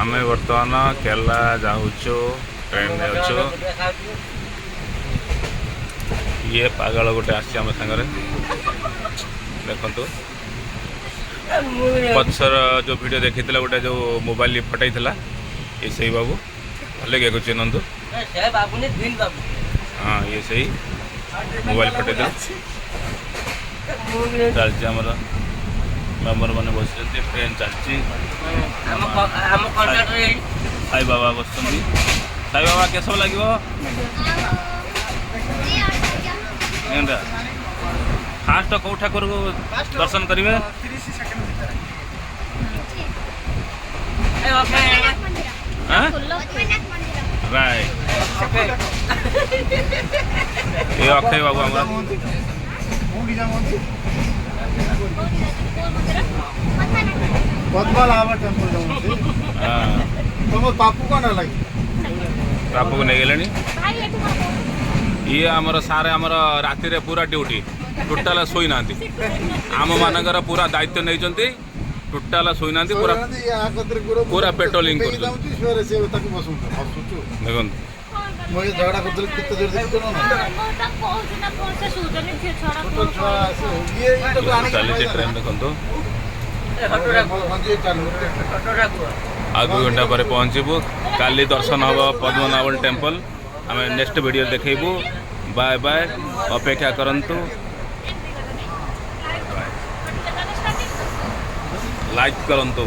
आमे बर्तमान केरला जाऊचु ट्रेन में अच्छु ये पागल गोटे आम सागर देखु पचर जो वीडियो देखी गोटे जो मोबाइल फटाई ये सही बाबू भले क्या चिन्हतु हाँ ये सही मोबाइल फटाई चलती आमर मेम्बर मैंने बस ट्रेन चलती साई बाबा बस साई बाबा के सब लगे फास्ट कौ ठाकुर को दर्शन करेंगे राइट ये अक्षय बाबू बापू कौन लगे बापू को नहीं गले ये आमर सारे आमर राति रे पूरा ड्यूटी टोटाल शोई ना आम मानकर पूरा दायित्व नहीं टोटाल शोई ना पूरा पूरा पेट्रोलिंग देखो झगड़ा चली ट्रेन देखो आगु घंटा पर पहुँचबू काली दर्शन हम पद्मनाभ टेम्पल आम नेक्स्ट वीडियो देखू बाय बाय अपेक्षा करंतु लाइक करंतु।